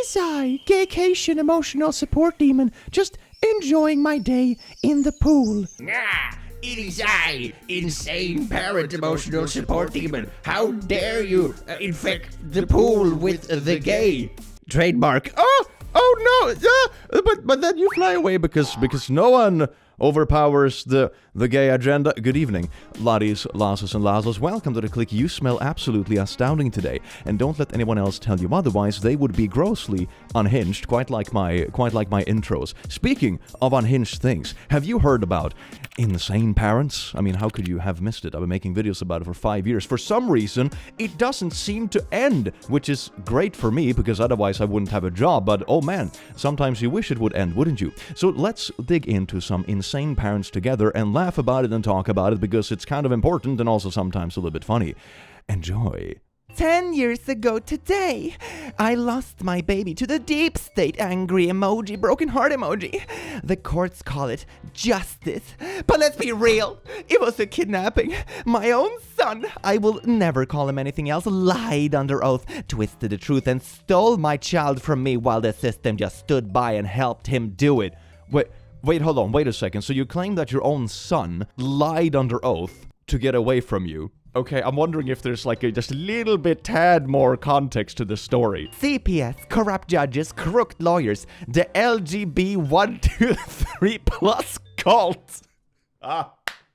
is I, Gaycation Emotional Support Demon, just enjoying my day in the pool. It is I, Insane Parent Emotional Support Demon. How dare you infect the pool with the gay? Trademark. Oh no! But then you fly away because no one overpowers the gay agenda. Good evening, laddies, lasses, and lasses. Welcome to the click. You smell absolutely astounding today, and don't let anyone else tell you otherwise. They would be grossly unhinged, quite like my intros. Speaking of unhinged things, have you heard about Insane Parents? I mean, how could you have missed it? I've been making videos about it for 5 years. For some reason, it doesn't seem to end, which is great for me because otherwise I wouldn't have a job. But oh man, sometimes you wish it would end, wouldn't you? So let's dig into some Insane Parents together and laugh about it and talk about it because it's kind of important and also sometimes a little bit funny. Enjoy. 10 years ago today, I lost my baby to the deep state angry emoji, broken heart emoji. The courts call it justice. But let's be real, it was a kidnapping. My own son, I will never call him anything else, lied under oath, twisted the truth, and stole my child from me while the system just stood by and helped him do it. Wait, hold on, wait a second. So you claim that your own son lied under oath to get away from you? Okay, I'm wondering if there's like just a little bit tad more context to the story. CPS, corrupt judges, crooked lawyers, the LGB 123 plus cult.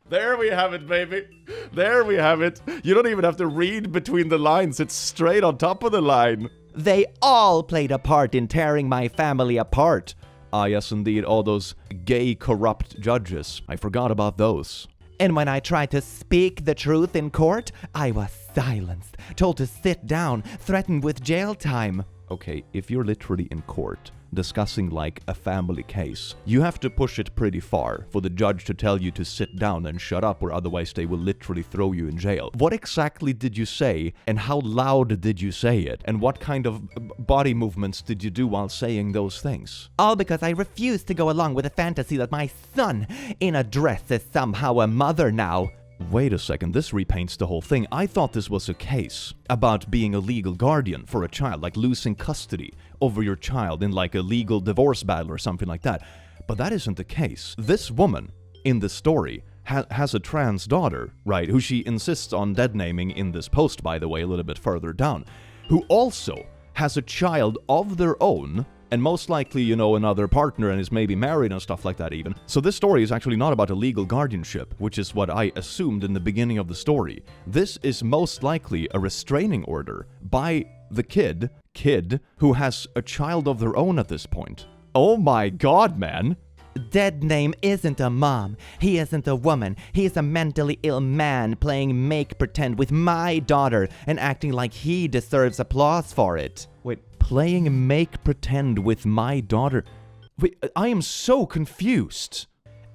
There we have it, baby. There we have it. You don't even have to read between the lines. It's straight on top of the line. They all played a part in tearing my family apart. Ah, yes, indeed, all those gay, corrupt judges. I forgot about those. And when I tried to speak the truth in court, I was silenced, told to sit down, threatened with jail time. Okay, if you're literally in court discussing like a family case, you have to push it pretty far for the judge to tell you to sit down and shut up, or otherwise they will literally throw you in jail. What exactly did you say, and how loud did you say it, and what kind of body movements did you do while saying those things? All because I refused to go along with the fantasy that my son in a dress is somehow a mother now. Wait a second, this repaints the whole thing. I thought this was a case about being a legal guardian for a child, like losing custody over your child in like a legal divorce battle or something like that. But that isn't the case. This woman in the story has a trans daughter, right, who she insists on deadnaming in this post, by the way, a little bit further down, who also has a child of their own, and most likely, you know, another partner and is maybe married and stuff like that even. So this story is actually not about a legal guardianship, which is what I assumed in the beginning of the story. This is most likely a restraining order by the kid who has a child of their own at this point. Oh my god, man. Deadname isn't a mom. He isn't a woman. He is a mentally ill man playing make-pretend with my daughter and acting like he deserves applause for it. Wait, playing make-pretend with my daughter? Wait, I am so confused.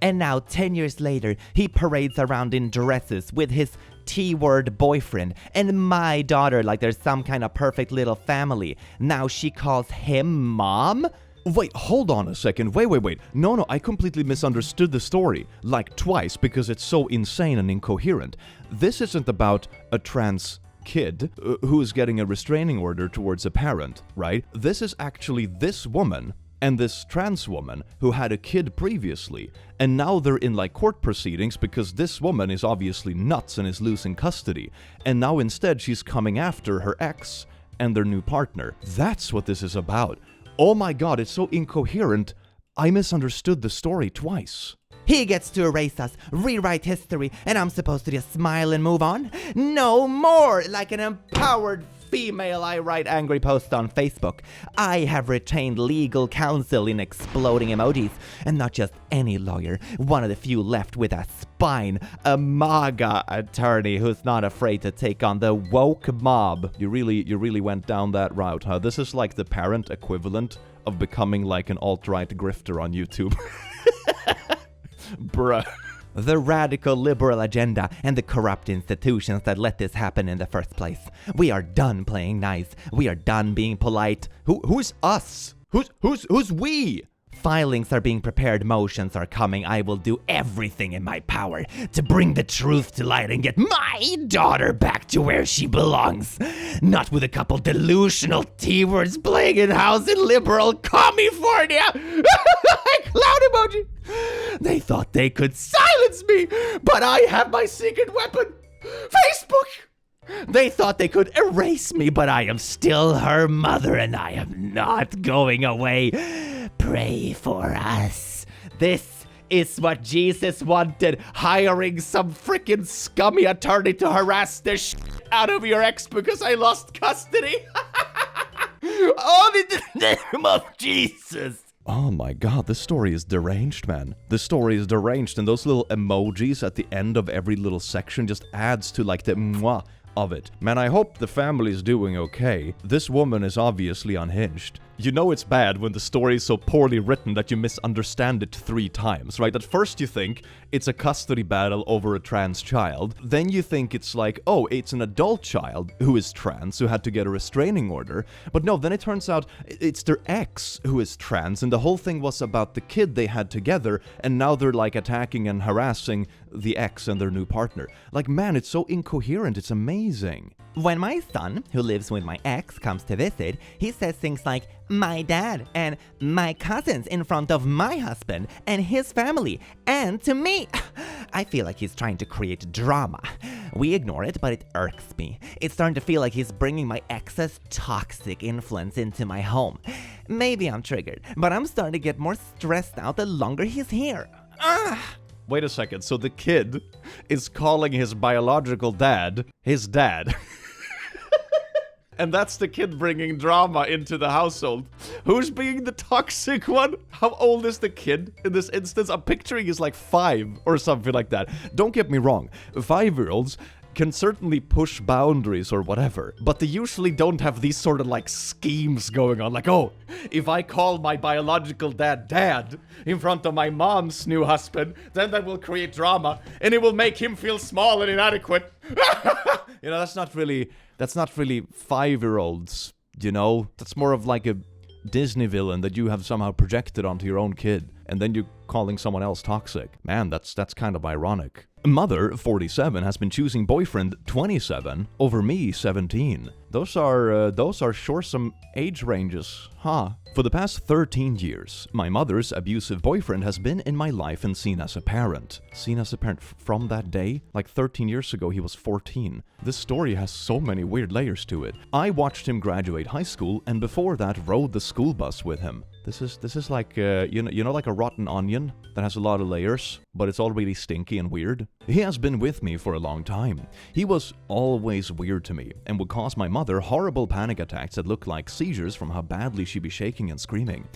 And now, 10 years later, he parades around in dresses with his T-word boyfriend and my daughter like there's some kind of perfect little family. Now she calls him mom? Wait, hold on a second. Wait. No, I completely misunderstood the story. Like twice, because it's so insane and incoherent. This isn't about a trans kid who is getting a restraining order towards a parent, right? This is actually this woman and this trans woman who had a kid previously, and now they're in like court proceedings because this woman is obviously nuts and is losing custody, and now instead she's coming after her ex and their new partner. That's what this is about. Oh my god, it's so incoherent. I misunderstood the story twice. He gets to erase us, rewrite history, and I'm supposed to just smile and move on? No more! Like an empowered female, I write angry posts on Facebook. I have retained legal counsel in exploding emojis, and not just any lawyer, one of the few left with a spine, a MAGA attorney who's not afraid to take on the woke mob. You really went down that route, huh? This is like the parent equivalent of becoming like an alt-right grifter on YouTube. Bruh. The radical liberal agenda and the corrupt institutions that let this happen in the first place. We are done playing nice. We are done being polite. Who's us? Who's we? Filings are being prepared, motions are coming. I will do everything in my power to bring the truth to light and get my daughter back to where she belongs. Not with a couple delusional T-words playing in house in liberal California. Cloud emoji. They thought they could silence me, but I have my secret weapon, Facebook. They thought they could erase me, but I am still her mother and I am not going away. Pray for us. This is what Jesus wanted, hiring some freaking scummy attorney to harass the shit out of your ex because I lost custody. All in the name of Jesus. Oh my god, this story is deranged, man. This story is deranged, and those little emojis at the end of every little section just adds to like the mwah of it. Man, I hope the family's doing okay. This woman is obviously unhinged. You know it's bad when the story is so poorly written that you misunderstand it 3 times, right? At first you think it's a custody battle over a trans child. Then you think it's like, oh, it's an adult child who is trans who had to get a restraining order. But no, then it turns out it's their ex who is trans, and the whole thing was about the kid they had together, and now they're like attacking and harassing the ex and their new partner. Like, man, it's so incoherent, it's amazing. When my son, who lives with my ex, comes to visit, he says things like, my dad and my cousins in front of my husband and his family, and to me. I feel like he's trying to create drama. We ignore it, but it irks me. It's starting to feel like he's bringing my ex's toxic influence into my home. Maybe I'm triggered, but I'm starting to get more stressed out the longer he's here. Wait a second, so the kid is calling his biological dad his dad. And that's the kid bringing drama into the household. Who's being the toxic one? How old is the kid in this instance? I'm picturing he's like 5 or something like that. Don't get me wrong, 5-year-olds can certainly push boundaries or whatever, but they usually don't have these sort of like schemes going on. Like, oh, if I call my biological dad in front of my mom's new husband, then that will create drama and it will make him feel small and inadequate. You know, that's not really 5-year-olds, you know? That's more of like a Disney villain that you have somehow projected onto your own kid, and then you're calling someone else toxic. Man, that's kind of ironic. Mother, 47, has been choosing boyfriend, 27, over me, 17. Those are sure some age ranges, huh? For the past 13 years, my mother's abusive boyfriend has been in my life and seen as a parent. Seen as a parent from that day? Like 13 years ago, he was 14. This story has so many weird layers to it. I watched him graduate high school, and before that, rode the school bus with him. This is like, you know, like a rotten onion that has a lot of layers, but it's all really stinky and weird. He has been with me for a long time. He was always weird to me and would cause my mother horrible panic attacks that looked like seizures from how badly she'd be shaking and screaming.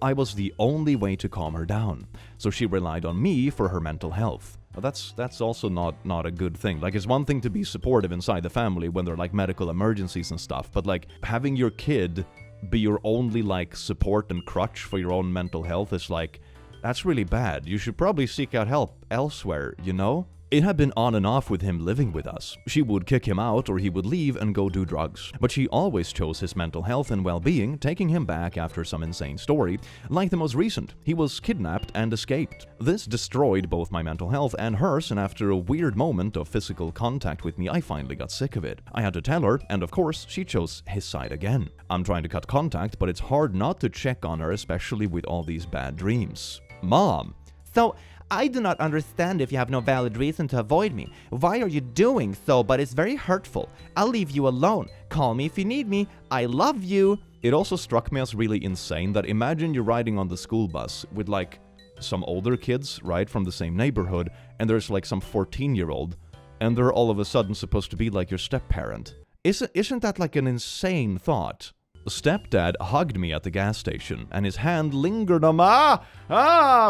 I was the only way to calm her down, so she relied on me for her mental health. That's also not a good thing. Like, it's one thing to be supportive inside the family when there are like medical emergencies and stuff, but like having your kid be your only like support and crutch for your own mental health is like, that's really bad. You should probably seek out help elsewhere, you know? It had been on and off with him living with us. She would kick him out or he would leave and go do drugs. But she always chose his mental health and well-being, taking him back after some insane story. Like the most recent, he was kidnapped and escaped. This destroyed both my mental health and hers, and after a weird moment of physical contact with me, I finally got sick of it. I had to tell her, and of course, she chose his side again. I'm trying to cut contact, but it's hard not to check on her, especially with all these bad dreams. Mom. So, I do not understand if you have no valid reason to avoid me. Why are you doing so? But it's very hurtful. I'll leave you alone. Call me if you need me. I love you. It also struck me as really insane that imagine you're riding on the school bus with like some older kids, right, from the same neighborhood, and there's like some 14-year-old, and they're all of a sudden supposed to be like your step-parent. Isn't that like an insane thought? Stepdad hugged me at the gas station, and his hand lingered on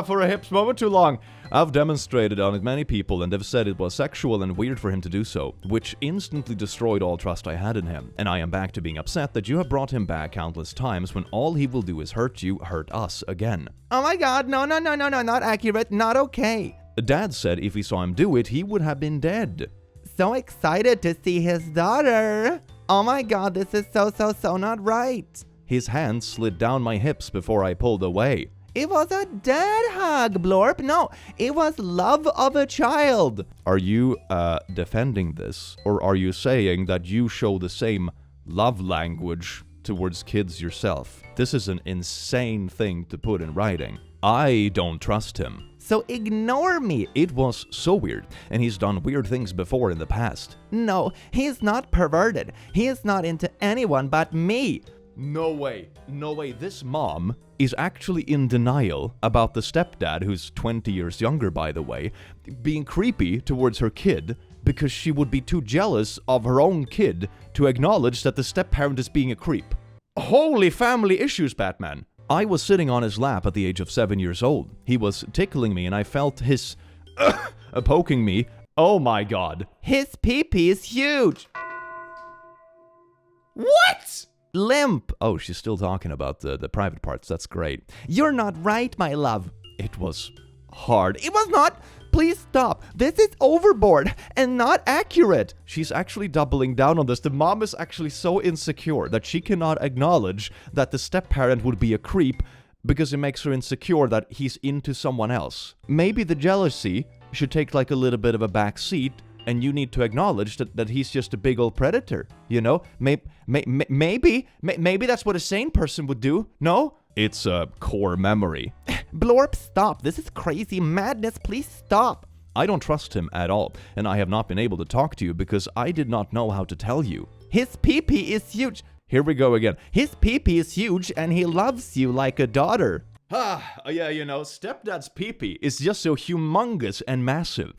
for a hips moment too long. I've demonstrated on it many people, and they've said it was sexual and weird for him to do so, which instantly destroyed all trust I had in him. And I am back to being upset that you have brought him back countless times when all he will do is hurt you, hurt us again. Oh my god, no, not accurate, not okay. Dad said if he saw him do it, he would have been dead. So excited to see his daughter. Oh my god, this is so not right. His hand slid down my hips before I pulled away. It was a dad hug, Blorp. No, it was love of a child. Are you defending this, or are you saying that you show the same love language towards kids yourself? This is an insane thing to put in writing. I don't trust him. So ignore me. It was so weird, and he's done weird things before in the past. No, he's not perverted. He is not into anyone but me. No way. This mom is actually in denial about the stepdad, who's 20 years younger, by the way, being creepy towards her kid because she would be too jealous of her own kid to acknowledge that the step-parent is being a creep. Holy family issues, Batman. I was sitting on his lap at the age of 7 years old. He was tickling me and I felt his poking me. Oh my god. His pee-pee is huge. What? Limp. Oh, she's still talking about the private parts. That's great. You're not right, my love. It was hard. It was not. Please stop. This is overboard and not accurate. She's actually doubling down on this. The mom is actually so insecure that she cannot acknowledge that the step-parent would be a creep because it makes her insecure that he's into someone else. Maybe the jealousy should take like a little bit of a back seat, and you need to acknowledge that he's just a big old predator, you know? Maybe that's what a sane person would do, no? It's a core memory. Blorp, stop. This is crazy madness. Please stop. I don't trust him at all, and I have not been able to talk to you because I did not know how to tell you. His pee-pee is huge. Here we go again. His pee-pee is huge and he loves you like a daughter. Yeah, you know, stepdad's pee-pee is just so humongous and massive,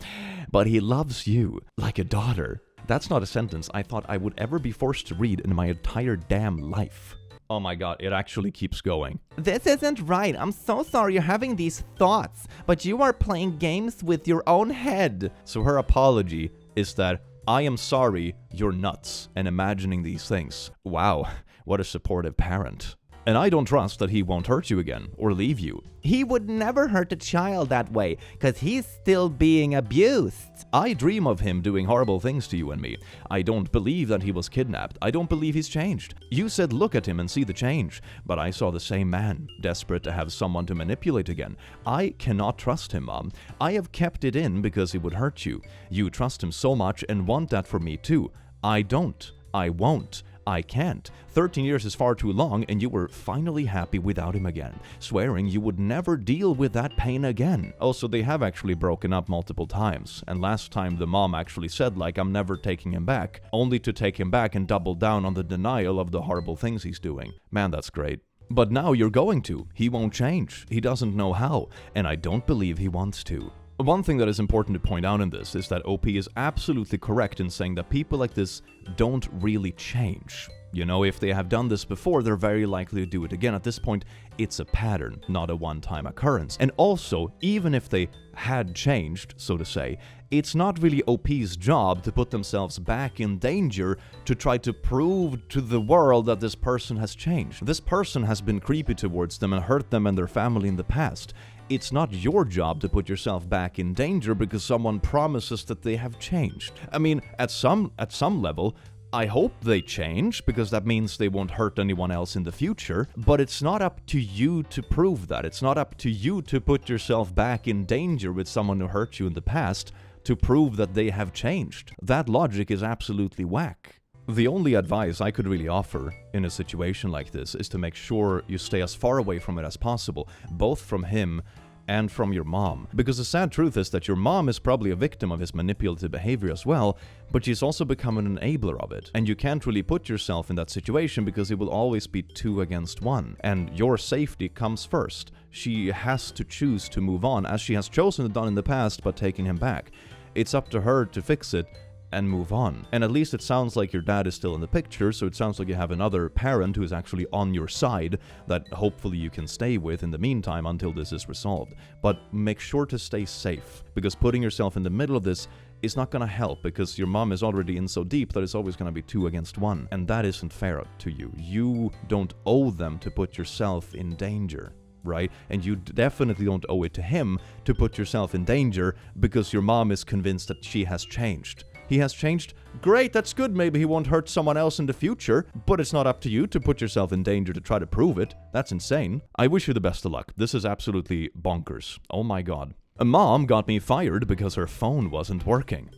but he loves you like a daughter. That's not a sentence I thought I would ever be forced to read in my entire damn life. Oh my god, it actually keeps going. This isn't right. I'm so sorry you're having these thoughts, but you are playing games with your own head. So her apology is that I am sorry you're nuts and imagining these things. Wow, what a supportive parent. And I don't trust that he won't hurt you again or leave you. He would never hurt a child that way, because he's still being abused. I dream of him doing horrible things to you and me. I don't believe that he was kidnapped. I don't believe he's changed. You said look at him and see the change, but I saw the same man, desperate to have someone to manipulate again. I cannot trust him, Mom. I have kept it in because it would hurt you. You trust him so much and want that for me too. I don't. I won't. I can't. 13 years is far too long, and you were finally happy without him again, swearing you would never deal with that pain again. Also, they have actually broken up multiple times, and last time the mom actually said like, I'm never taking him back, only to take him back and double down on the denial of the horrible things he's doing. Man, that's great. But now you're going to. He won't change. He doesn't know how, and I don't believe he wants to. One thing that is important to point out in this is that OP is absolutely correct in saying that people like this don't really change. You know, if they have done this before, they're very likely to do it again. At this point, it's a pattern, not a one-time occurrence. And also, even if they had changed, so to say, it's not really OP's job to put themselves back in danger to try to prove to the world that this person has changed. This person has been creepy towards them and hurt them and their family in the past. It's not your job to put yourself back in danger because someone promises that they have changed. I mean, at some level, I hope they change, because that means they won't hurt anyone else in the future, but it's not up to you to prove that. It's not up to you to put yourself back in danger with someone who hurt you in the past to prove that they have changed. That logic is absolutely whack. The only advice I could really offer in a situation like this is to make sure you stay as far away from it as possible, both from him and from your mom. Because the sad truth is that your mom is probably a victim of his manipulative behavior as well, but she's also become an enabler of it. And you can't really put yourself in that situation because it will always be 2 against 1. And your safety comes first. She has to choose to move on, as she has chosen to do in the past, but taking him back. It's up to her to fix it and move on. And at least it sounds like your dad is still in the picture, so it sounds like you have another parent who is actually on your side that hopefully you can stay with in the meantime until this is resolved. But make sure to stay safe, because putting yourself in the middle of this is not gonna help, because your mom is already in so deep that it's always gonna be 2 against 1, and that isn't fair to you. You don't owe them to put yourself in danger, right? And you definitely don't owe it to him to put yourself in danger because your mom is convinced that she has changed. He has changed. Great, that's good. Maybe he won't hurt someone else in the future, but it's not up to you to put yourself in danger to try to prove it. That's insane. I wish you the best of luck. This is absolutely bonkers. Oh my god. A mom got me fired because her phone wasn't working.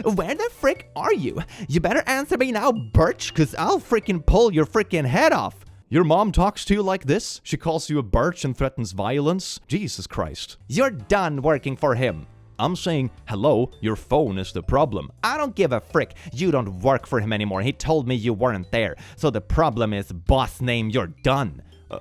Where the frick are you? You better answer me now, Birch, cause I'll freaking pull your freaking head off. Your mom talks to you like this? She calls you a birch and threatens violence? Jesus Christ. You're done working for him. I'm saying, hello, your phone is the problem. I don't give a frick. You don't work for him anymore. He told me you weren't there. So the problem is, boss name, you're done.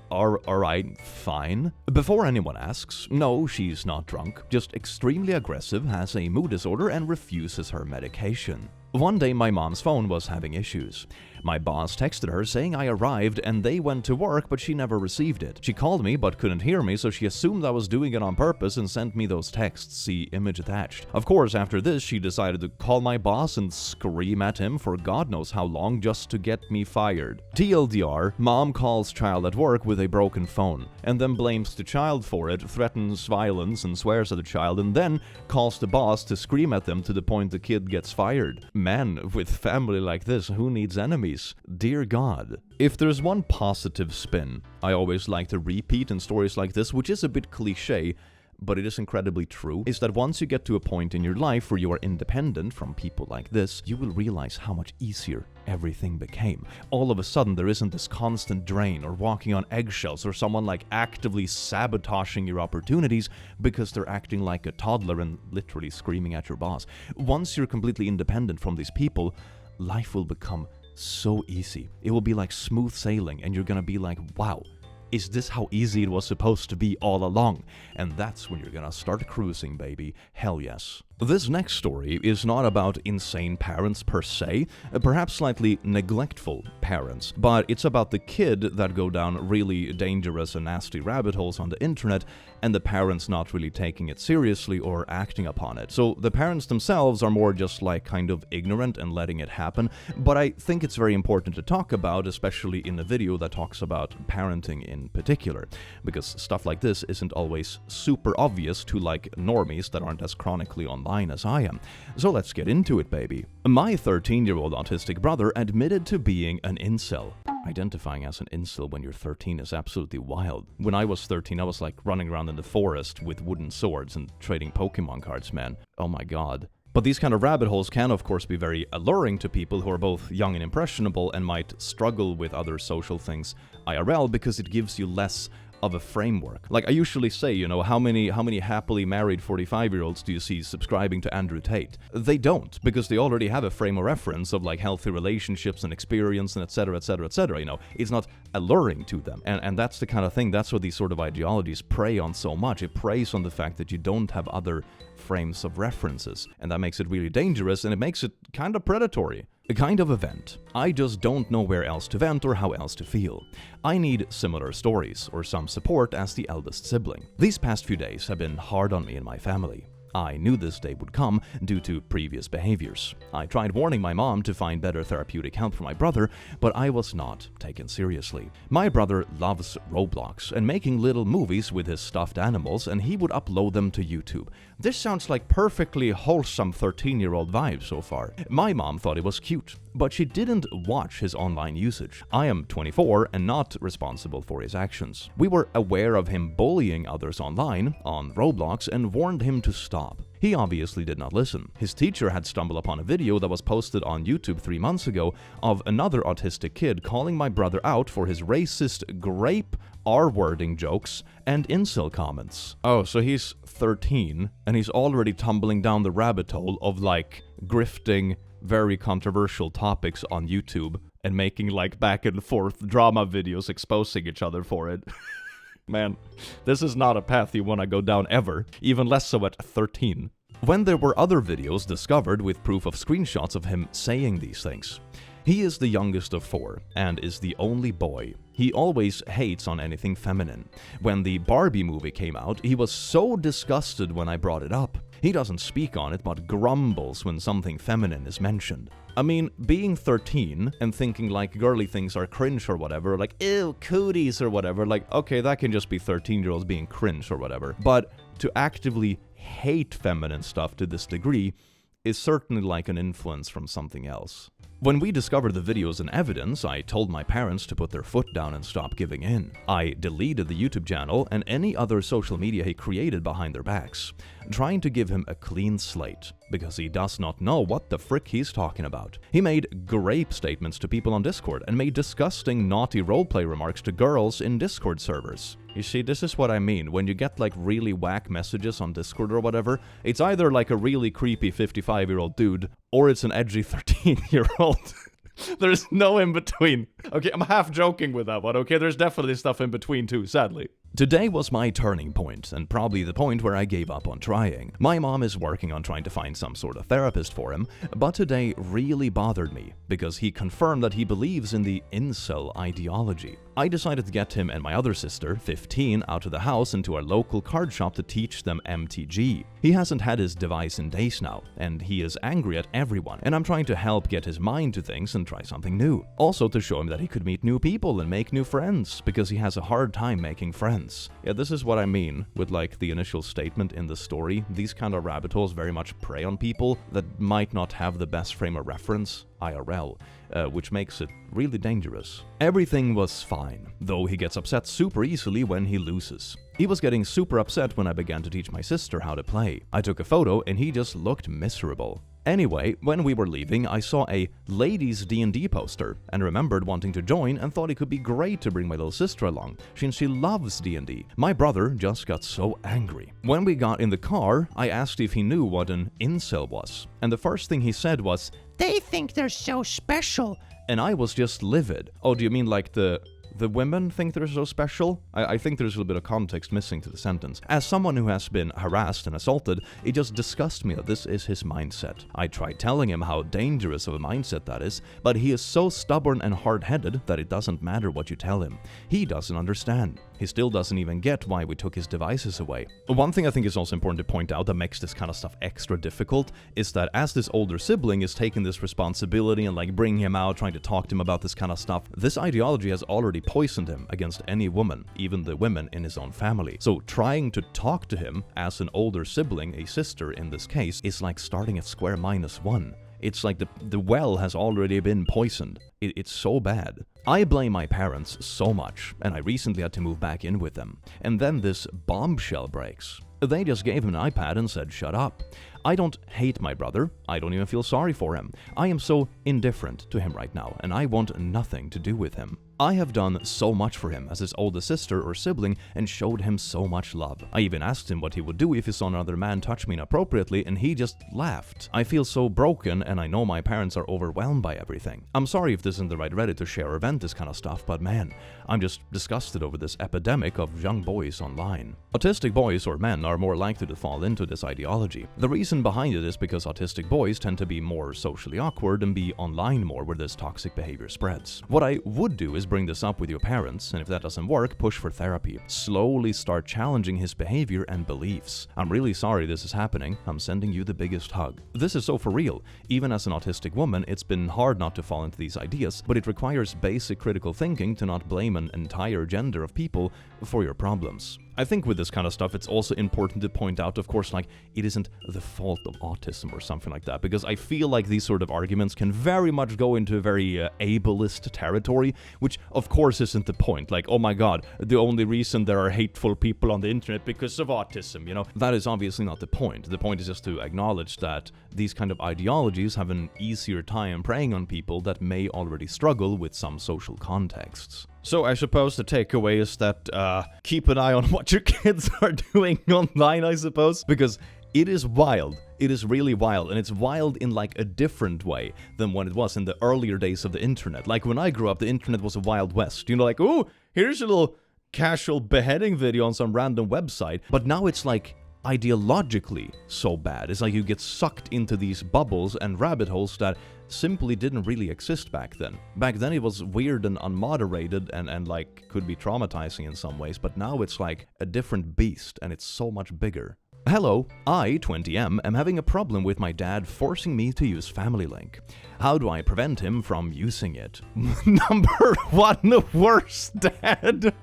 Alright, fine. Before anyone asks, no, she's not drunk, just extremely aggressive, has a mood disorder, and refuses her medication. One day my mom's phone was having issues. My boss texted her saying I arrived and they went to work, but she never received it. She called me but couldn't hear me, so she assumed I was doing it on purpose and sent me those texts, see image attached. Of course, after this, she decided to call my boss and scream at him for God knows how long just to get me fired. TLDR, mom calls child at work with a broken phone, and then blames the child for it, threatens violence and swears at the child, and then calls the boss to scream at them to the point the kid gets fired. Man, with family like this, who needs enemies? Dear God. If there's one positive spin I always like to repeat in stories like this, which is a bit cliche, but it is incredibly true, is that once you get to a point in your life where you are independent from people like this, you will realize how much easier everything became. All of a sudden, there isn't this constant drain or walking on eggshells or someone like actively sabotaging your opportunities because they're acting like a toddler and literally screaming at your boss. Once you're completely independent from these people, life will become so easy. It will be like smooth sailing, and you're gonna be like, wow, is this how easy it was supposed to be all along? And that's when you're gonna start cruising, baby. Hell yes. This next story is not about insane parents per se, perhaps slightly neglectful parents, but it's about the kid that go down really dangerous and nasty rabbit holes on the internet, and the parents not really taking it seriously or acting upon it. So the parents themselves are more just like kind of ignorant and letting it happen, but I think it's very important to talk about, especially in a video that talks about parenting in particular, because stuff like this isn't always super obvious to like normies that aren't as chronically online as I am. So let's get into it, baby. My 13-year-old autistic brother admitted to being an incel. Identifying as an incel when you're 13 is absolutely wild. When I was 13, I was like running around in the forest with wooden swords and trading Pokemon cards, man. Oh my god. But these kind of rabbit holes can of course be very alluring to people who are both young and impressionable and might struggle with other social things IRL because it gives you less of a framework. Like I usually say, you know, how many happily married 45-year-olds do you see subscribing to Andrew Tate? They don't, because they already have a frame of reference of like healthy relationships and experience and etc, etc, etc, you know. It's not alluring to them. And that's the kind of thing, that's what these sort of ideologies prey on so much. It preys on the fact that you don't have other frames of references, and that makes it really dangerous, and it makes it kind of predatory. A kind of event. I just don't know where else to vent or how else to feel. I need similar stories or some support as the eldest sibling. These past few days have been hard on me and my family. I knew this day would come due to previous behaviors. I tried warning my mom to find better therapeutic help for my brother, but I was not taken seriously. My brother loves Roblox and making little movies with his stuffed animals, and he would upload them to YouTube. This sounds like perfectly wholesome 13-year-old vibes so far. My mom thought it was cute, but she didn't watch his online usage. I am 24 and not responsible for his actions. We were aware of him bullying others online, on Roblox, and warned him to stop. He obviously did not listen. His teacher had stumbled upon a video that was posted on YouTube 3 months ago of another autistic kid calling my brother out for his racist grape R-wording jokes and incel comments. Oh, so he's 13 and he's already tumbling down the rabbit hole of like grifting very controversial topics on YouTube and making like back and forth drama videos exposing each other for it. Man, this is not a path you want to go down ever, even less so at 13. When there were other videos discovered with proof of screenshots of him saying these things. He is the youngest of 4 and is the only boy. He always hates on anything feminine. When the Barbie movie came out, he was so disgusted when I brought it up. He doesn't speak on it, but grumbles when something feminine is mentioned. I mean, being 13 and thinking like girly things are cringe or whatever, like ew, cooties or whatever, like okay, that can just be 13-year-olds being cringe or whatever. But to actively hate feminine stuff to this degree is certainly like an influence from something else. When we discovered the videos and evidence, I told my parents to put their foot down and stop giving in. I deleted the YouTube channel and any other social media he created behind their backs, trying to give him a clean slate, because he does not know what the frick he's talking about. He made grape statements to people on Discord and made disgusting, naughty roleplay remarks to girls in Discord servers. You see, this is what I mean. When you get like really whack messages on Discord or whatever, it's either like a really creepy 55-year-old dude, or it's an edgy 13-year-old. There's no in between. Okay, I'm half joking with that one, okay? There's definitely stuff in between too, sadly. Today was my turning point, and probably the point where I gave up on trying. My mom is working on trying to find some sort of therapist for him, but today really bothered me, because he confirmed that he believes in the incel ideology. I decided to get him and my other sister, 15, out of the house and to our local card shop to teach them MTG. He hasn't had his device in days now, and he is angry at everyone, and I'm trying to help get his mind to things and try something new. Also to show him that he could meet new people and make new friends, because he has a hard time making friends. Yeah, this is what I mean with like the initial statement in the story. These kind of rabbit holes very much prey on people that might not have the best frame of reference, IRL, which makes it really dangerous. Everything was fine, though he gets upset super easily when he loses. He was getting super upset when I began to teach my sister how to play. I took a photo and he just looked miserable. Anyway, when we were leaving, I saw a ladies D&D poster and remembered wanting to join and thought it could be great to bring my little sister along, since she loves D&D. My brother just got so angry. When we got in the car, I asked if he knew what an incel was, and the first thing he said was, They think they're so special. and I was just livid. Oh, do you mean like the women think they're so special? I think there's a little bit of context missing to the sentence. As someone who has been harassed and assaulted, it just disgusts me that this is his mindset. I tried telling him how dangerous of a mindset that is, but he is so stubborn and hard-headed that it doesn't matter what you tell him. He doesn't understand. He still doesn't even get why we took his devices away. One thing I think is also important to point out that makes this kind of stuff extra difficult is that as this older sibling is taking this responsibility and like bringing him out, trying to talk to him about this kind of stuff, this ideology has already poisoned him against any woman, even the women in his own family. So trying to talk to him as an older sibling, a sister in this case, is like starting at square -1. It's like the well has already been poisoned. It's so bad. I blame my parents so much, and I recently had to move back in with them. And then this bombshell breaks. They just gave him an iPad and said, shut up. I don't hate my brother. I don't even feel sorry for him. I am so indifferent to him right now, and I want nothing to do with him. I have done so much for him as his oldest sister or sibling and showed him so much love. I even asked him what he would do if he saw another man touch me inappropriately, and he just laughed. I feel so broken, and I know my parents are overwhelmed by everything. I'm sorry if this isn't the right Reddit to share or vent this kind of stuff, but man, I'm just disgusted over this epidemic of young boys online. Autistic boys or men are more likely to fall into this ideology. The reason behind it is because autistic boys tend to be more socially awkward and be online more where this toxic behavior spreads. What I would do is bring this up with your parents, and if that doesn't work, push for therapy. Slowly start challenging his behavior and beliefs. I'm really sorry this is happening. I'm sending you the biggest hug. This is so for real. Even as an autistic woman, it's been hard not to fall into these ideas, but it requires basic critical thinking to not blame an entire gender of people for your problems. I think with this kind of stuff, it's also important to point out, of course, like, it isn't the fault of autism or something like that, because I feel like these sort of arguments can very much go into a very ableist territory, which, of course, isn't the point. Like, oh my god, the only reason there are hateful people on the internet because of autism, you know? That is obviously not the point. The point is just to acknowledge that these kind of ideologies have an easier time preying on people that may already struggle with some social contexts. So I suppose the takeaway is that keep an eye on what your kids are doing online, I suppose, because it is wild. It is really wild, and it's wild in like a different way than when it was in the earlier days of the internet. Like when I grew up, the internet was a wild west. You know, like, oh, here's a little casual beheading video on some random website. But now it's like ideologically so bad. It's like you get sucked into these bubbles and rabbit holes that simply didn't really exist back then. Back then it was weird and unmoderated and like could be traumatizing in some ways, but now it's like a different beast and it's so much bigger. Hello, I, 20M, am having a problem with my dad forcing me to use Family Link. How do I prevent him from using it? Number 1, the worst dad.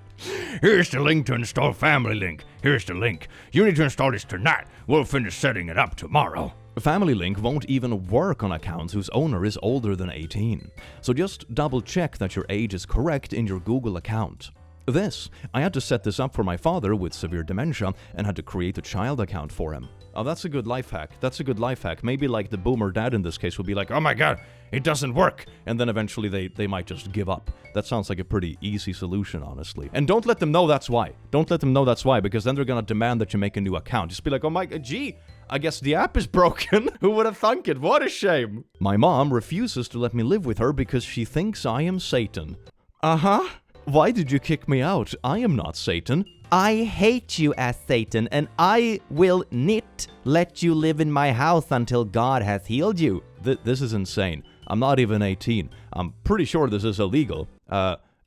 Here's the link to install Family Link. Here's the link. You need to install this tonight. We'll finish setting it up tomorrow. Family Link won't even work on accounts whose owner is older than 18. So just double check that your age is correct in your Google account. I had to set this up for my father with severe dementia and had to create a child account for him. Oh, that's a good life hack. That's a good life hack. Maybe like the boomer dad in this case will be like, oh my god, it doesn't work. And then eventually they might just give up. That sounds like a pretty easy solution, honestly. And don't let them know that's why. Don't let them know that's why, because then they're gonna demand that you make a new account. Just be like, oh my, gee, I guess the app is broken. Who would have thunk it? What a shame. My mom refuses to let me live with her because she thinks I am Satan. Uh-huh. Why did you kick me out? I am not Satan. I hate you as Satan, and I will not let you live in my house until God has healed you. This is insane. I'm not even 18. I'm pretty sure this is illegal.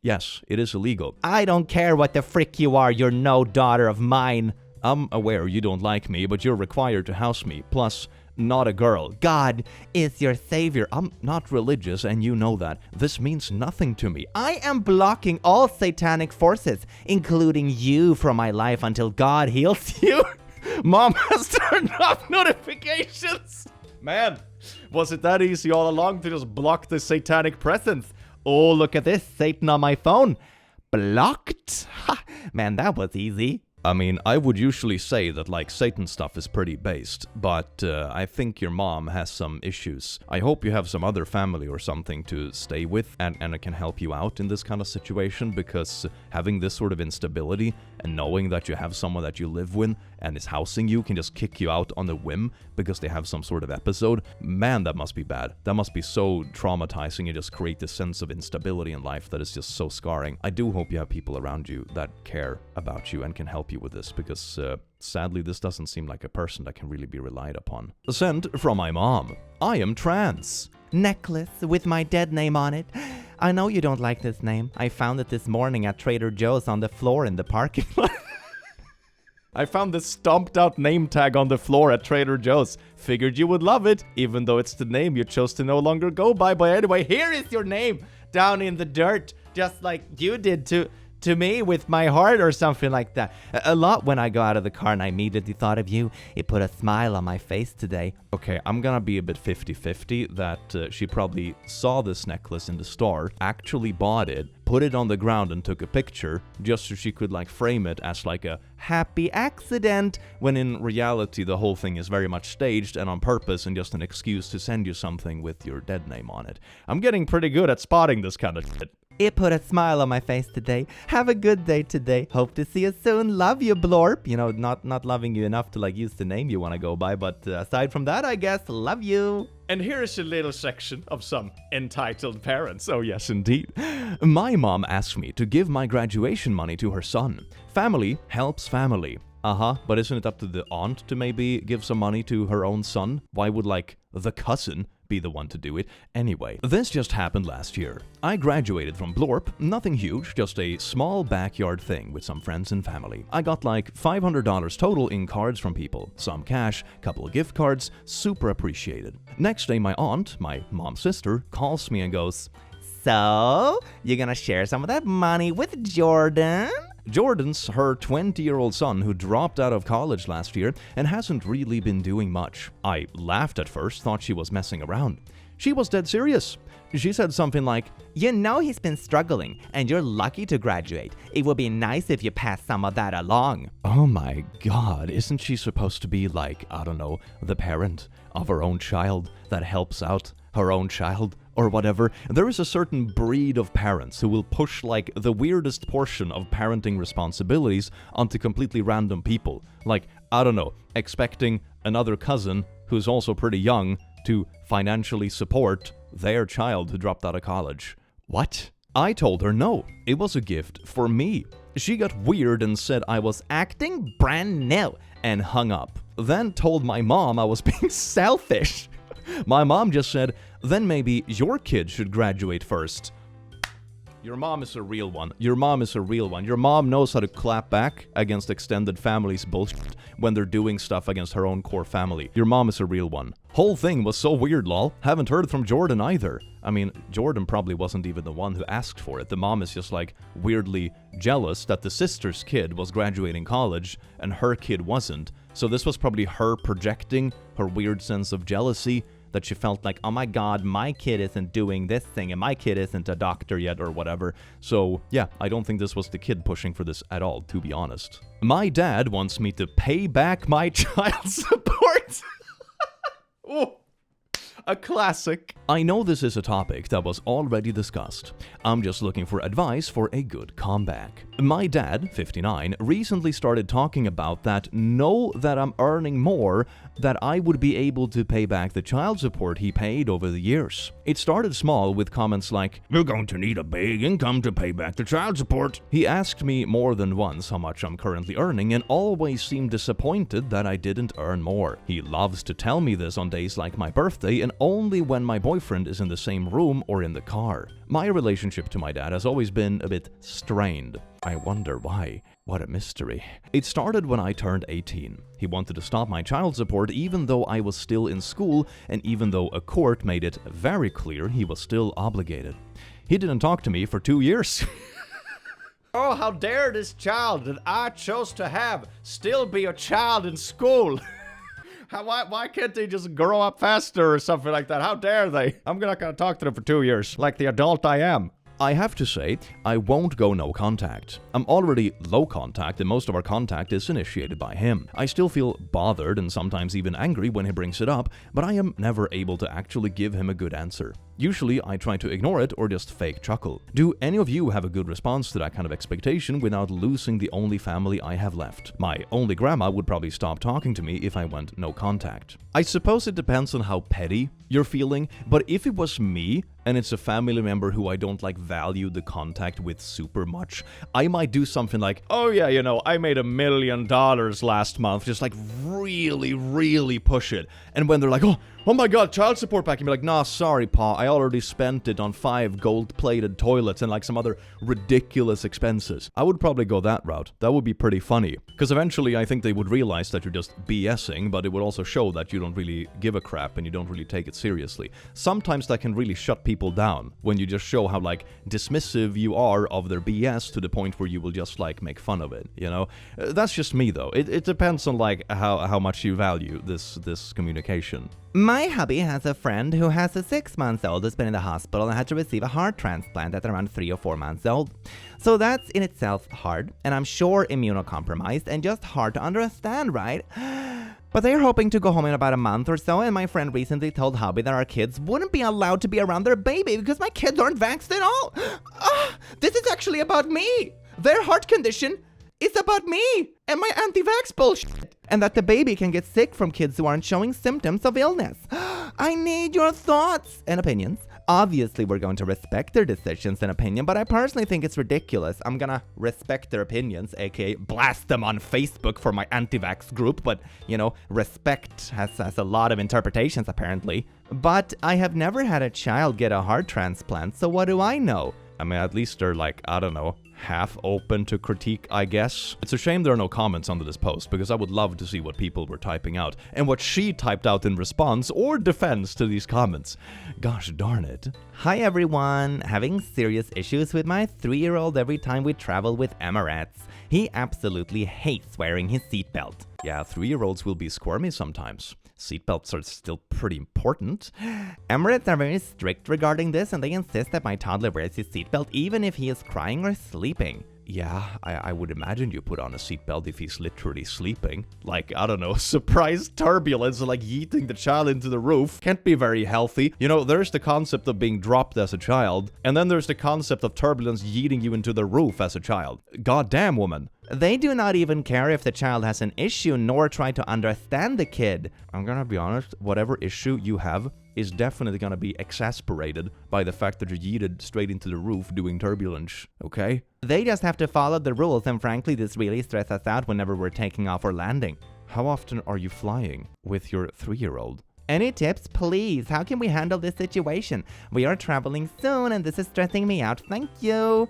Yes, it is illegal. I don't care what the frick you are, you're no daughter of mine. I'm aware you don't like me, but you're required to house me. Plus, not a girl. God is your savior. I'm not religious, and you know that. This means nothing to me. I am blocking all satanic forces, including you, from my life until God heals you. Mom has turned off notifications. Man, was it that easy all along to just block the satanic presence? Oh, look at this, Satan on my phone. Blocked? Ha, man, that was easy. I mean, I would usually say that, like, Satan stuff is pretty based, but I think your mom has some issues. I hope you have some other family or something to stay with, and it can help you out in this kind of situation, because having this sort of instability and knowing that you have someone that you live with and is housing you can just kick you out on a whim because they have some sort of episode, man, that must be bad. That must be so traumatizing and just create this sense of instability in life that is just so scarring. I do hope you have people around you that care about you and can help you with this, because sadly this doesn't seem like a person that can really be relied upon. Sent from my mom. I am trans. Necklace with my dead name on it. I know you don't like this name. I found it this morning at Trader Joe's on the floor in the parking lot. I found this stomped out name tag on the floor at Trader Joe's. Figured you would love it, even though it's the name you chose to no longer go by. But anyway, here is your name down in the dirt, just like you did to me with my heart or something like that. A lot when I got out of the car and I immediately thought of you. It put a smile on my face today. Okay, I'm gonna be a bit 50-50 that she probably saw this necklace in the store, actually bought it, put it on the ground and took a picture just so she could like frame it as like a happy accident, when in reality the whole thing is very much staged and on purpose and just an excuse to send you something with your dead name on it. I'm getting pretty good at spotting this kind of shit. It put a smile on my face today. Have a good day today. Hope to see you soon. Love you, Blorp. You know, not loving you enough to like use the name you want to go by, but aside from that, I guess, love you. And here is a little section of some entitled parents. Oh yes, indeed. My mom asked me to give my graduation money to her son. Family helps family. But isn't it up to the aunt to maybe give some money to her own son? Why would like the cousin be the one to do it? Anyway, this just happened last year. I graduated from Blorp, nothing huge, just a small backyard thing with some friends and family. I got like $500 total in cards from people, some cash, couple of gift cards, super appreciated. Next day my aunt, my mom's sister, calls me and goes, "So, you're gonna share some of that money with Jordan?" Jordan's her 20-year-old son who dropped out of college last year and hasn't really been doing much. I laughed at first, thought she was messing around. She was dead serious. She said something like, "You know he's been struggling, and you're lucky to graduate. It would be nice if you passed some of that along." Oh my god, isn't she supposed to be like, I don't know, the parent of her own child that helps out her own child? Or whatever. There is a certain breed of parents who will push like the weirdest portion of parenting responsibilities onto completely random people. Like, I don't know, expecting another cousin who's also pretty young to financially support their child who dropped out of college. What? I told her no, it was a gift for me. She got weird and said I was acting brand new and hung up. Then told my mom I was being selfish. My mom just said, then maybe your kid should graduate first. Your mom is a real one. Your mom is a real one. Your mom knows how to clap back against extended family's bullshit when they're doing stuff against her own core family. Your mom is a real one. Whole thing was so weird, lol. Haven't heard from Jordan either. I mean, Jordan probably wasn't even the one who asked for it. The mom is just like weirdly jealous that the sister's kid was graduating college and her kid wasn't. So this was probably her projecting her weird sense of jealousy that she felt like, oh my god, my kid isn't doing this thing and my kid isn't a doctor yet or whatever. So yeah, I don't think this was the kid pushing for this at all, to be honest. My dad wants me to pay back my child support. Oh, a classic. I know this is a topic that was already discussed. I'm just looking for advice for a good comeback. My dad, 59, recently started talking about that know that I'm earning more, that I would be able to pay back the child support he paid over the years. It started small with comments like, "You're going to need a big income to pay back the child support." He asked me more than once how much I'm currently earning and always seemed disappointed that I didn't earn more. He loves to tell me this on days like my birthday and only when my boyfriend is in the same room or in the car. My relationship to my dad has always been a bit strained. I wonder why. What a mystery. It started when I turned 18. He wanted to stop my child support even though I was still in school and even though a court made it very clear he was still obligated. He didn't talk to me for 2 years. Oh, how dare this child that I chose to have still be a child in school? Why can't they just grow up faster or something like that? How dare they? I'm not gonna talk to them for 2 years, like the adult I am. I have to say, I won't go no contact. I'm already low contact and most of our contact is initiated by him. I still feel bothered and sometimes even angry when he brings it up, but I am never able to actually give him a good answer. Usually I try to ignore it or just fake chuckle. Do any of you have a good response to that kind of expectation without losing the only family I have left? My only grandma would probably stop talking to me if I went no contact. I suppose it depends on how petty you're feeling, but if it was me and it's a family member who I don't value the contact with super much, I might do something like, oh yeah, I made $1 million last month, just really push it. And when they're like, oh my god, child support back, you'd be like, nah, sorry pa, I already spent it on 5 gold-plated toilets and some other ridiculous expenses. I would probably go that route. That would be pretty funny. Because eventually I think they would realize that you're just BSing, but it would also show that you don't really give a crap and you don't really take it seriously. Sometimes that can really shut people down when you just show how dismissive you are of their BS to the point where you will just make fun of it, That's just me though. It depends on how much you value this communication. My hubby has a friend who has a 6-month-old who's been in the hospital and had to receive a heart transplant at around 3 or 4 months old. So that's in itself hard, and I'm sure immunocompromised and just hard to understand, right? But they're hoping to go home in about a month or so, and my friend recently told hubby that our kids wouldn't be allowed to be around their baby because my kids aren't vaxxed at all. This is actually about me. Their heart condition is about me and my anti-vax bullshit. And that the baby can get sick from kids who aren't showing symptoms of illness. I need your thoughts and opinions. Obviously, we're going to respect their decisions and opinion, but I personally think it's ridiculous. I'm gonna respect their opinions, aka blast them on Facebook for my anti-vax group, but, respect has a lot of interpretations apparently. But I have never had a child get a heart transplant, so what do I know? I mean, at least they're I don't know, half open to critique, I guess. It's a shame there are no comments under this post, because I would love to see what people were typing out, and what she typed out in response or defense to these comments. Gosh darn it. Hi everyone, having serious issues with my 3-year-old every time we travel with Emirates. He absolutely hates wearing his seatbelt. Yeah, 3-year-olds will be squirmy sometimes. Seatbelts are still pretty important. Emirates are very strict regarding this, and they insist that my toddler wears his seatbelt even if he is crying or sleeping. Yeah, I would imagine you put on a seatbelt if he's literally sleeping. I don't know, surprise turbulence, yeeting the child into the roof. Can't be very healthy. There's the concept of being dropped as a child, and then there's the concept of turbulence yeeting you into the roof as a child. Goddamn, woman. They do not even care if the child has an issue, nor try to understand the kid. I'm gonna be honest, whatever issue you have is definitely gonna be exasperated by the fact that you're yeeted straight into the roof doing turbulence, okay? They just have to follow the rules, and frankly, this really stresses us out whenever we're taking off or landing. How often are you flying with your 3-year-old? Any tips, please? How can we handle this situation? We are traveling soon, and this is stressing me out. Thank you.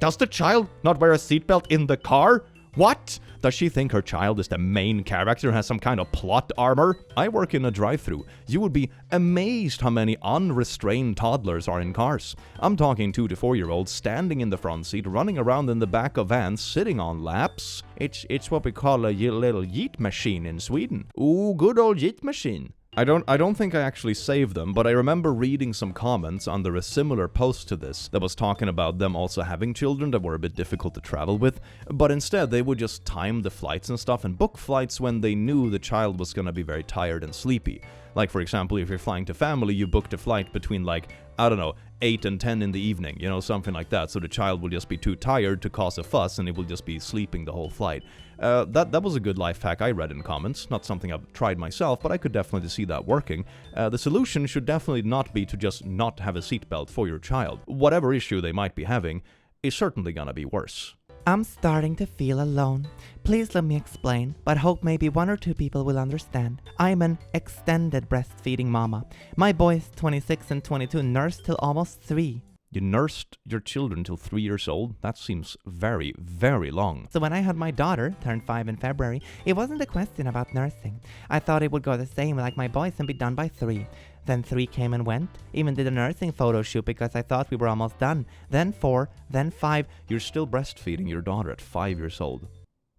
Does the child not wear a seatbelt in the car? What? Does she think her child is the main character and has some kind of plot armor? I work in a drive-thru. You would be amazed how many unrestrained toddlers are in cars. I'm talking 2 to 4-year-olds standing in the front seat, running around in the back of vans, sitting on laps. It's what we call a little yeet machine in Sweden. Ooh, good old yeet machine. I don't think I actually saved them, but I remember reading some comments under a similar post to this that was talking about them also having children that were a bit difficult to travel with, but instead they would just time the flights and stuff and book flights when they knew the child was gonna be very tired and sleepy. Like, for example, if you're flying to family, you booked a flight between, like, I don't know, 8 and 10 in the evening, you know, something like that, so the child will just be too tired to cause a fuss and it will just be sleeping the whole flight. That was a good life hack I read in comments, not something I've tried myself, but I could definitely see that working. The solution should definitely not be to just not have a seatbelt for your child. Whatever issue they might be having is certainly gonna be worse. I'm starting to feel alone. Please let me explain, but hope maybe 1 or 2 people will understand. I'm an extended breastfeeding mama. My boys, 26 and 22, nursed till almost 3. You nursed your children till 3 years old? That seems very, very long. So when I had my daughter, turned 5 in February, it wasn't a question about nursing. I thought it would go the same like my boys and be done by 3. Then 3 came and went, even did a nursing photo shoot because I thought we were almost done. Then 4, then 5. You're still breastfeeding your daughter at 5 years old.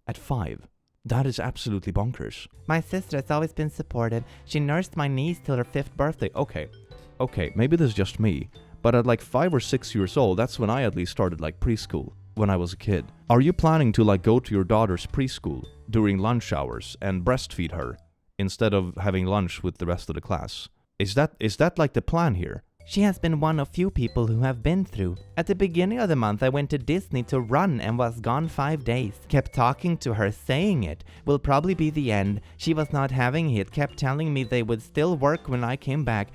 At 5? That is absolutely bonkers. My sister has always been supportive. She nursed my niece till her 5th birthday. Okay, maybe this is just me. But at like 5 or 6 years old, that's when I at least started like preschool, when I was a kid. Are you planning to like go to your daughter's preschool during lunch hours and breastfeed her instead of having lunch with the rest of the class? Is that like the plan here? She has been one of few people who have been through. At the beginning of the month I went to Disney to run and was gone 5 days. Kept talking to her, saying it will probably be the end. She was not having it, kept telling me they would still work when I came back.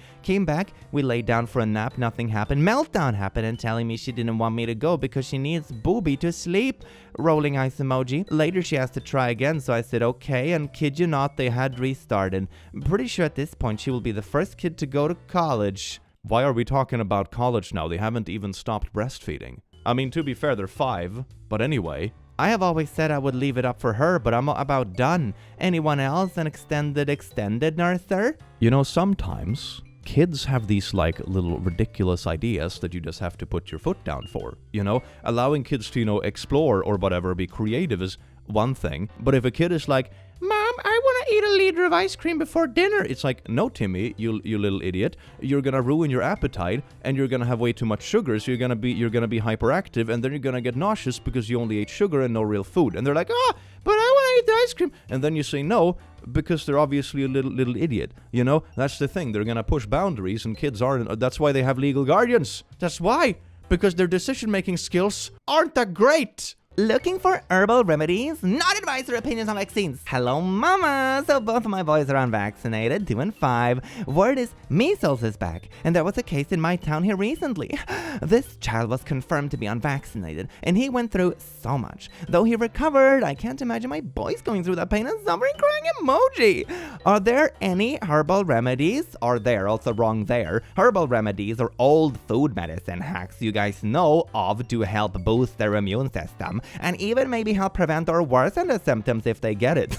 We laid down for a nap, nothing happened. Meltdown happened and telling me she didn't want me to go because she needs booby to sleep. Rolling eyes emoji. Later she has to try again, so I said okay, and kid you not, they had restarted. I'm pretty sure at this point she will be the first kid to go to college. Why are we talking about college now? They haven't even stopped breastfeeding. I mean, to be fair, they're 5, but anyway. I have always said I would leave it up for her, but I'm about done. Anyone else an extended nurser? You know, sometimes kids have these like little ridiculous ideas that you just have to put your foot down for. You know, allowing kids to, you know, explore or whatever, be creative is one thing. But if a kid is like, Mom, I want to eat a liter of ice cream before dinner. It's like, no, Timmy, you little idiot. You're gonna ruin your appetite, and you're gonna have way too much sugar, so you're gonna be hyperactive, and then you're gonna get nauseous because you only ate sugar and no real food. And they're like, but I want to eat the ice cream. And then you say no, because they're obviously a little idiot. You know, that's the thing. They're gonna push boundaries, and kids aren't. That's why they have legal guardians. That's why. Because their decision-making skills aren't that great. Looking for herbal remedies? Not advice or opinions on vaccines. Hello, mama! So both of my boys are unvaccinated, 2 and 5. Word is measles is back, and there was a case in my town here recently. This child was confirmed to be unvaccinated, and he went through so much. Though he recovered, I can't imagine my boys going through that pain and suffering. Crying emoji! Are there any herbal remedies? Or there, also wrong there. Herbal remedies or old food medicine hacks you guys know of to help boost their immune system, and even maybe help prevent or worsen the symptoms if they get it.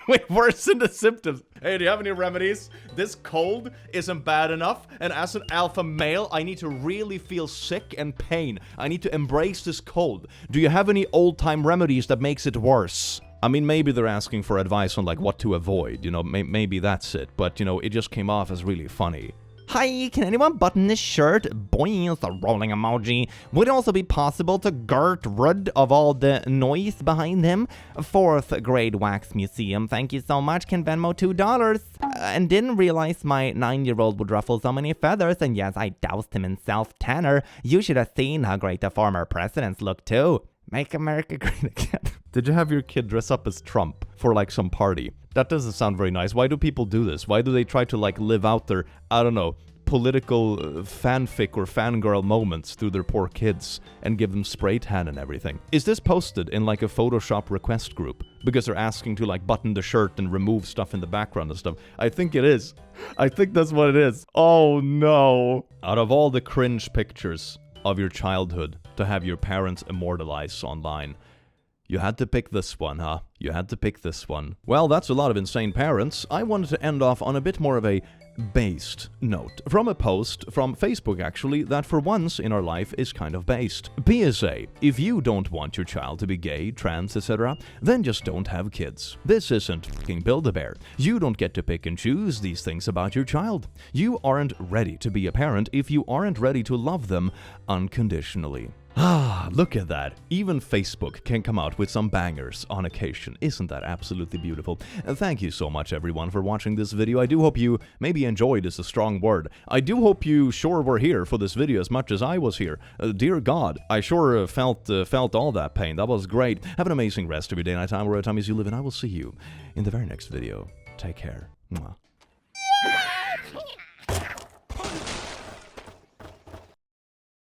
Wait, worsen the symptoms? Hey, do you have any remedies? This cold isn't bad enough, and as an alpha male, I need to really feel sick and pain. I need to embrace this cold. Do you have any old-time remedies that makes it worse? I mean, maybe they're asking for advice on like what to avoid, you know, maybe that's it, but you know, it just came off as really funny. Hi, can anyone button this shirt? Boing, the rolling emoji. Would it also be possible to get rid of all the noise behind him? 4th grade wax museum, thank you so much. Can Venmo $2? And didn't realize my 9-year-old would ruffle so many feathers, and yes, I doused him in self-tanner. You should have seen how great the former presidents look too. Make America great again. Did you have your kid dress up as Trump for like some party? That doesn't sound very nice. Why do people do this? Why do they try to like live out their, I don't know, political fanfic or fangirl moments through their poor kids and give them spray tan and everything? Is this posted in like a Photoshop request group because they're asking to like button the shirt and remove stuff in the background and stuff? I think it is. I think that's what it is. Oh no. Out of all the cringe pictures of your childhood to have your parents immortalize online, You had to pick this one, huh? You had to pick this one. Well, that's a lot of insane parents. I wanted to end off on a bit more of a based note. From a post from Facebook, actually, that for once in our life is kind of based. PSA, if you don't want your child to be gay, trans, etc., then just don't have kids. This isn't fucking Build-A-Bear. You don't get to pick and choose these things about your child. You aren't ready to be a parent if you aren't ready to love them unconditionally. Ah, look at that. Even Facebook can come out with some bangers on occasion. Isn't that absolutely beautiful? And thank you so much, everyone, for watching this video. I do hope you maybe enjoyed is a strong word. I do hope you sure were here for this video as much as I was here. Dear God, I sure felt all that pain. That was great. Have an amazing rest of your day, night time, wherever time is you live, and I will see you in the very next video. Take care. Mwah.